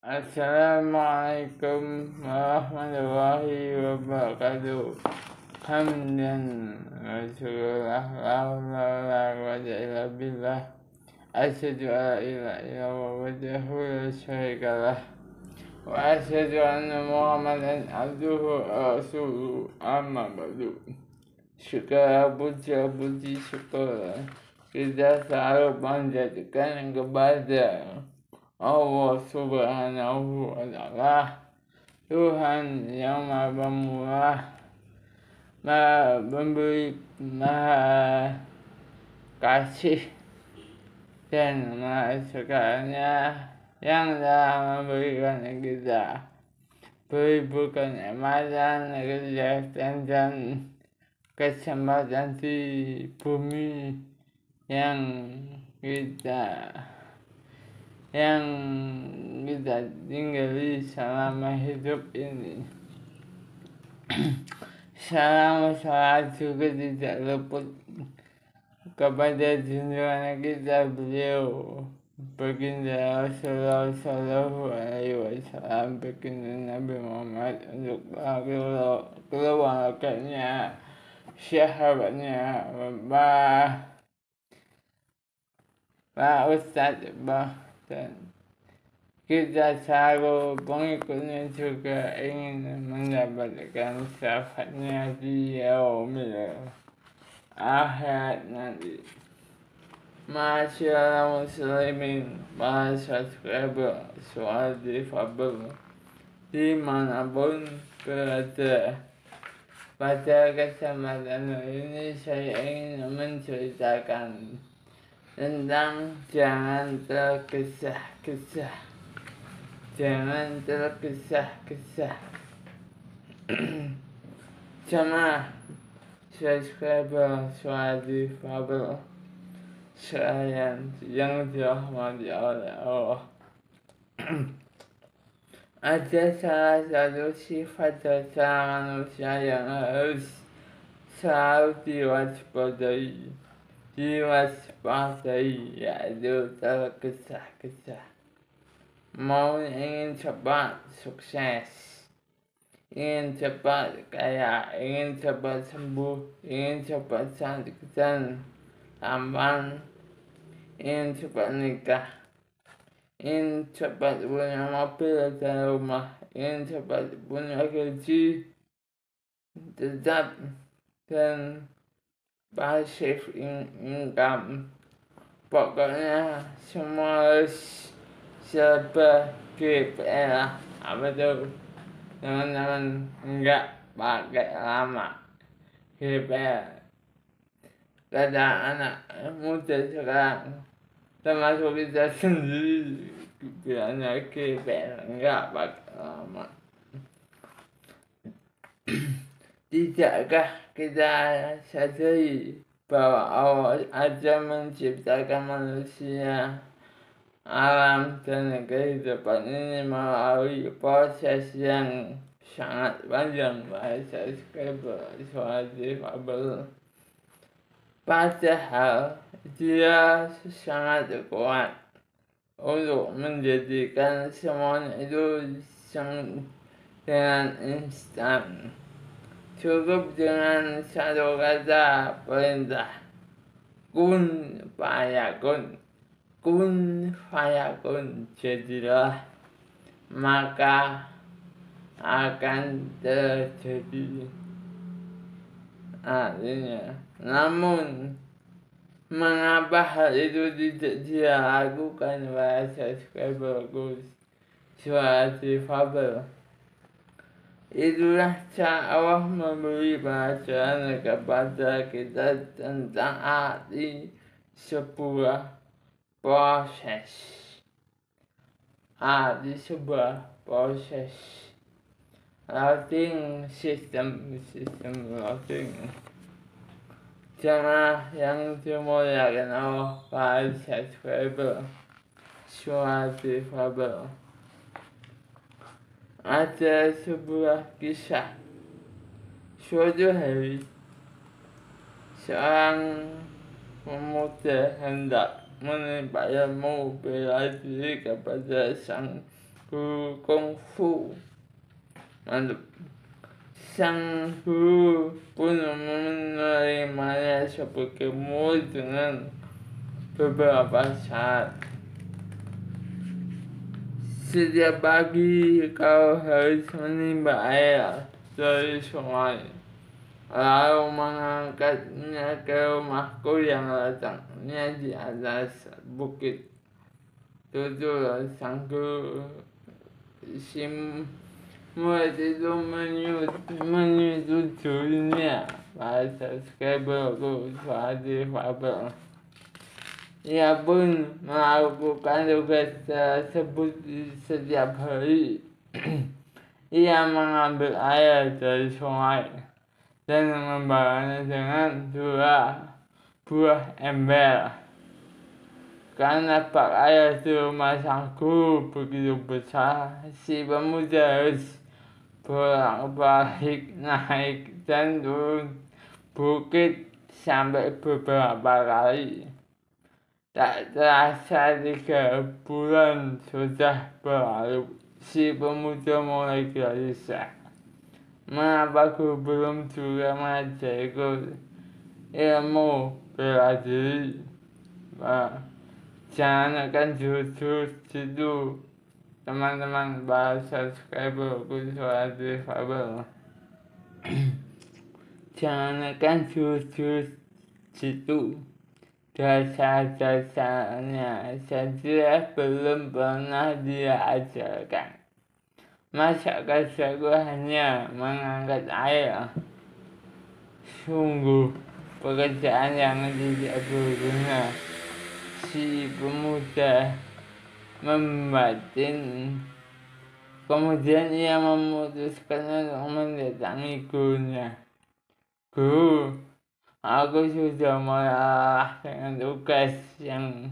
Assalamualaikum warahmatullahi wabarakatuh. Hamdan Rasulullah la quwwata illa billah. Asyhadu an la ilaha illallah wahdahu la syarika lah. Wa asyhadu anna Muhammadan abduhu wa rasuluhu amma ba'du. Puji syukur kita selalu panjatkan kepada Allah Subhanahu wa Ta'ala, Tuhan yang Maha Pemurah, Maha Pemberi, Maha Kasih, dan Maha Segalanya yang telah memberikan kita beribu kenikmatan, kesehatan, dan kesempatan di bumi yang kita tinggali selama hidup ini. Salam salat juga tidak luput kepada junjungan kita beliau baginda Rasulullah Sallallahu Alaihi Wasallam, baginda Nabi Muhammad, untuk keluarganya, sahabatnya, Pak Ustadz, dan kita selalu pengikutnya juga ingin mendapatkan syafaatnya di yaumil akhirat nanti. Masyaallah muslimin, para subscriber, soal difabel dimanapun berada. Pada kesempatan ini saya ingin menceritakan tentang jangan tergesa-gesa. Jemaah subscriber Suara Difabel sekalian yang dirahmati oleh Allah. Ada salah satu sifat dasar manusia yang harus selalu diwaspadai, yaitu tergesa-gesa. Mau ingin cepat sukses, ingin cepat kaya, ingin cepat sembuh, ingin cepat cantik dan tampan, ingin cepat nikah, ingin cepat punya mobil dan rumah, ingin cepat punya gaji tetap dan passive income. Pokoknya semua harus serba GPL. Apa tuh teman-teman? Enggak pakai lama GPL. Kata anak muda sekarang, termasuk kita sendiri, bilangnya GPL, enggak pakai lama. Tidakkah kita sadari bahwa Allah aja menciptakan manusia, alam, dan kehidupan ini melalui proses yang sangat panjang? Bahasa Suara Difabel. Padahal dia sangat kuat untuk menjadikan semuanya itu dengan instan. Cukup dengan satu kata perintah, kun fayakun, jadilah, maka akan terjadi. Artinya, namun mengapa hal itu tidak dia lakukan? Bahasa bagus Suara Difabel. Itulah cara Allah memberi pelajaran kepada kita tentang arti sebuah proses. Routing sistem routing. Jemaah yang dimuliakan Allah, para subscriber Suara Difabel. Ada sebuah kisah. Suatu hari, seorang pemuda hendak menimpalkan mobil diri kepada sang guru kungfu. Mantap. Sang guru pun menerimanya sebagai murid dengan beberapa syarat. Setiap pagi kau harus menimba air dari sungai, lalu mengangkatnya ke rumahku yang letaknya di atas bukit. Tutur sang guru. Si murid itu menyetujuinya. Bahasa Skribelku suatu fabel. Ia pun melakukan tugas tersebut setiap hari. Ia mengambil air dari sungai dan membawanya dengan dua buah ember. Karena bak air di rumah sang guru begitu besar, si pemuda harus bolak-balik naik dan turun bukit sampai beberapa kali. Tak terasa 3 bulan sudah berlalu, si pemuda mulai gelisah. Mengapa guru belum juga mengajariku ilmu bela diri? Jangan akan jurus itu, teman-teman. Bahasa Skribelku suatu fabel. Jangan akan jurus itu. Dasar-dasarnya saja belum pernah dia ajarkan. Masa kerjaku hanya mengangkat air? Sungguh pekerjaan yang tidak berguna. Si pemuda membatin. Kemudian ia memutuskan untuk mendatangi gurunya. Guru, aku sudah lelah dengan tugas yang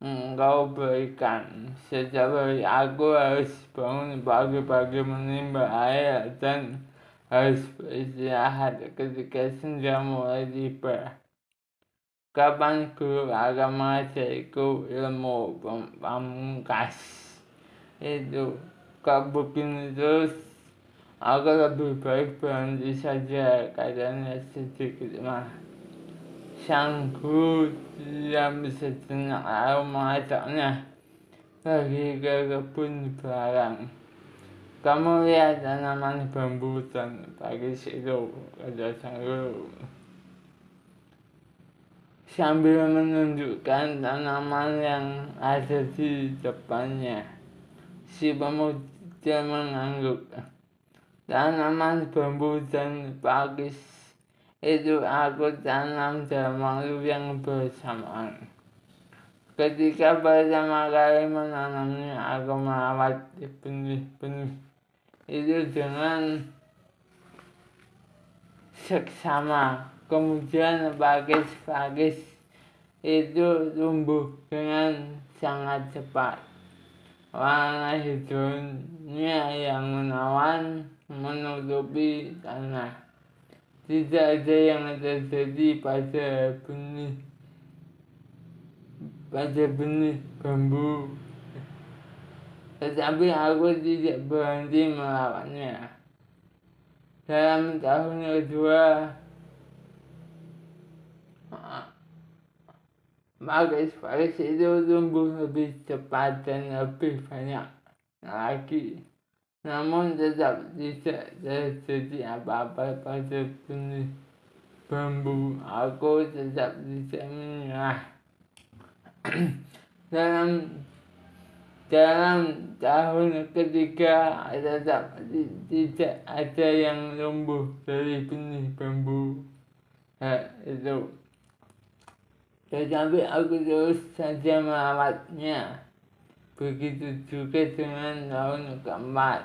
engkau berikan. Setiap hari aku harus bangun pagi-pagi menimba air dan harus beristirahat ketika senja mulai tiba. Kapan guru akan mengajariku ilmu pamungkas? Itu kalau begini terus, aku lebih baik berhenti saja, katanya sedikit mah. Sang guru diam sejenak lalu mengajaknya pergi ke kebun belakang. Kamu lihat tanaman bambu dan pagi situ, kata sang guru. Sambil menunjukkan tanaman yang ada di depannya, si pemuda mengangguk. Tanaman bambu dan pakis itu aku tanam dalam waktu yang bersamaan. Ketika pertama kali menanamnya, aku merawat benih-benih itu dengan seksama. Kemudian pakis-pakis itu tumbuh dengan sangat cepat. Warna hijaunya yang menawan menutupi tanah. Tidak ada yang terjadi pada benih bambu. Tetapi aku tidak berhenti merawatnya. Dalam tahun kedua, pakis itu tumbuh lebih cepat dan lebih banyak lagi. Namun tetap tidak terjadi apa-apa pada benih bambu. Aku tetap tidak menyerah. Dalam tahun ketiga tetap tidak ada yang tumbuh dari benih bambu itu. Tetapi aku terus saja merawatnya. Begitu juga dengan tahun keempat.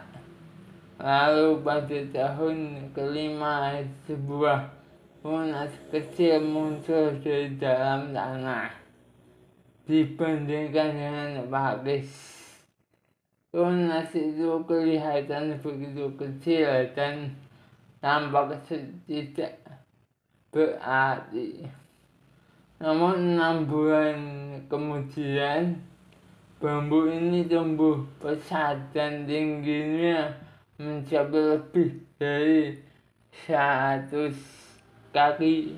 Lalu pada tahun kelima, sebuah tunas kecil muncul dari dalam tanah. Dibandingkan dengan pakis, tunas itu kelihatan begitu kecil dan tampak tidak berarti. Namun 6 bulan kemudian, Bambu ini tumbuh pesat dan tingginya mencapai lebih dari 100 kaki.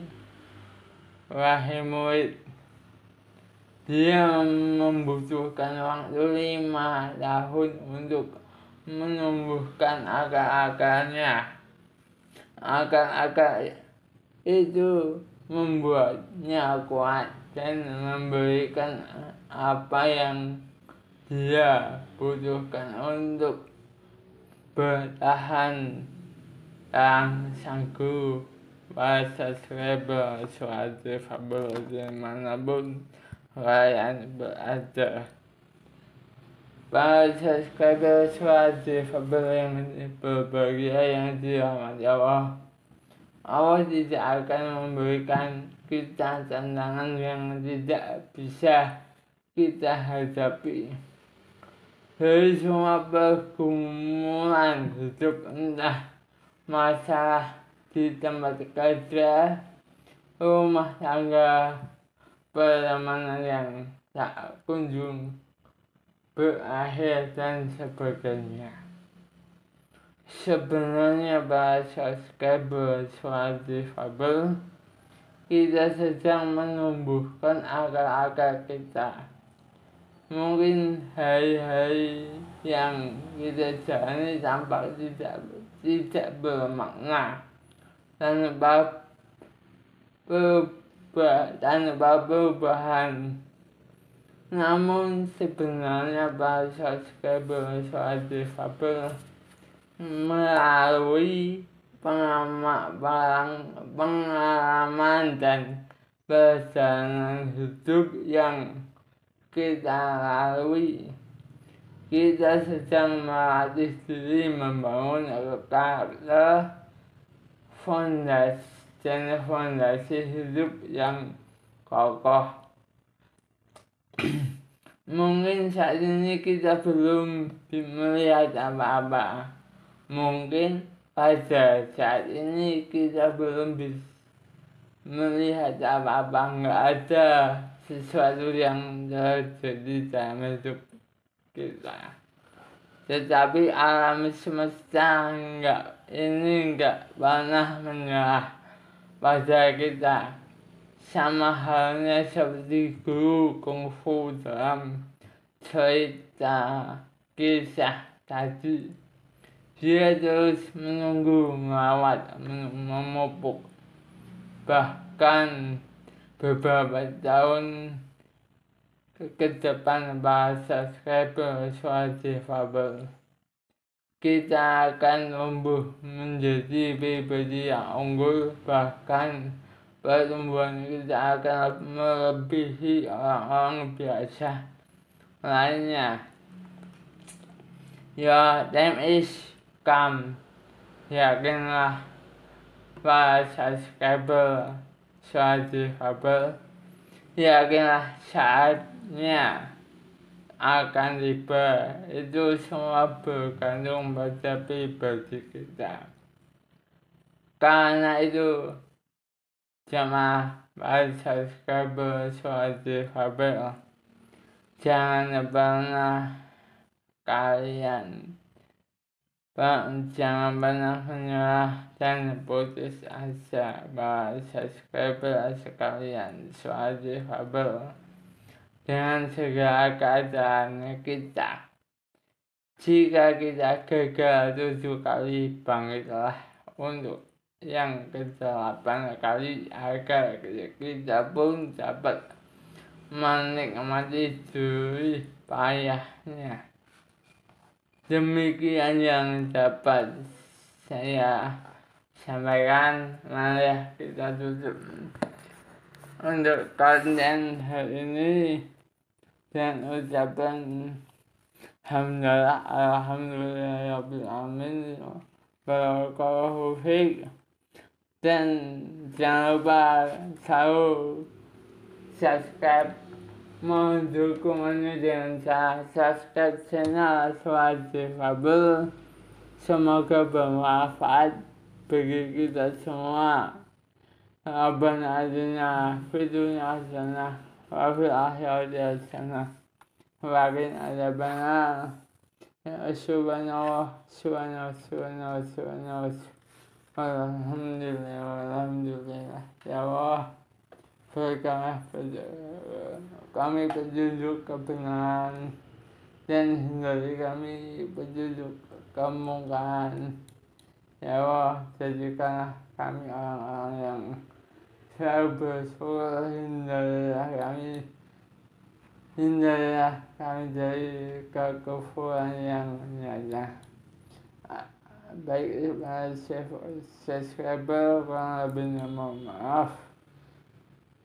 Wahai murid, dia membutuhkan waktu 5 tahun untuk menumbuhkan akar-akarnya. Akar-akar itu membuatnya kuat dan memberikan apa yang dia butuhkan untuk bertahan. Sang guru para subscriber suatu fabel dimanapun kalian berada. Para subscriber suatu fabel yang berbahagia yang dirahmati Allah, Allah tidak akan memberikan kita tantangan yang tidak bisa kita hadapi. Dari semua pergumulan hidup, entah masalah di tempat kerja, rumah tangga, pertemanan yang tak kunjung berakhir, dan sebagainya. Sebenarnya para subscriber suara difabel, kita sedang menumbuhkan akar-akar kita. Mungkin hari-hari yang kita jalani tampak tidak bermakna tanpa perubahan. Namun sebenarnya para subscriber soal difabel melalui pengalaman dan perjalanan hidup yang kita lalui, kita sedang melatih diri membangun karakter, fondasi hidup yang kokoh. Mungkin saat ini kita belum melihat apa-apa. Mungkin pada saat ini kita belum bisa melihat apa-apa, nggak ada sesuatu yang terjadi dalam hidup kita. Tetapi alam semesta nggak pernah menyerah pada kita. Sama halnya seperti guru kungfu dalam cerita kisah tadi. Dia terus menunggu, merawat, memupuk. Bahkan beberapa tahun ke depan para subscriber suara difabel, kita akan tumbuh menjadi pribadi yang unggul. Bahkan pertumbuhan kita akan melebihi orang-orang biasa lainnya. Your time is come. Yakinlah para subscriber suara difabel, yakinlah saatnya akan tiba. Itu semua bergantung pada pribadi kita. Karena itu, jamaah para subscriber suara difabel, jangan pernah menyerah dan putus asa. Para subscriber sekalian suara difabel, dengan segala keadaan kita, jika kita gagal 7 kali, bangkitlah untuk yang ke-8 kali agar kita pun dapat menikmati jerih payahnya. Demikian yang dapat saya sampaikan. Mari kita tutup untuk konten hari ini dan ucapan alhamdulillah alamin, barakallahu fiik. Dan jangan lupa selalu subscribe, mendukungannya dengan cara subscribe channel suara difabel. Semoga bermanfaat bagi kita semua. Rabbana atina fid dunya hasanah wa fil akhirati hasanah Lakin ada benar. Ya subhanallah, subhanallah. Alhamdulillah. Ya Allah, berikanlah kami petunjuk kebenaran dan hindari kami petunjuk kemungkaran. Ya Allah, jadikanlah kami orang-orang yang selalu bersyukur, hindarilah kami dari kekufuran yang nyata. Baik para subscriber, kurang lebihnya mohon maaf.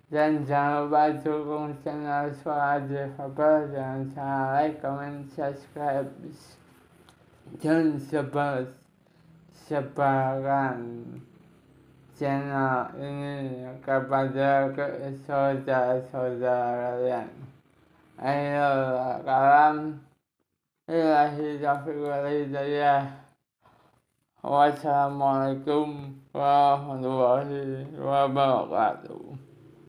Dan jangan lupa dukung channel Suara Developer, jangan salah like, comment, subscribe, dan sebarkan channel ini kepada saudara-saudara kalian. Ayo kalam, ilahi taufiq wal hidayah. Wassalamualaikum warahmatullahi wabarakatuh.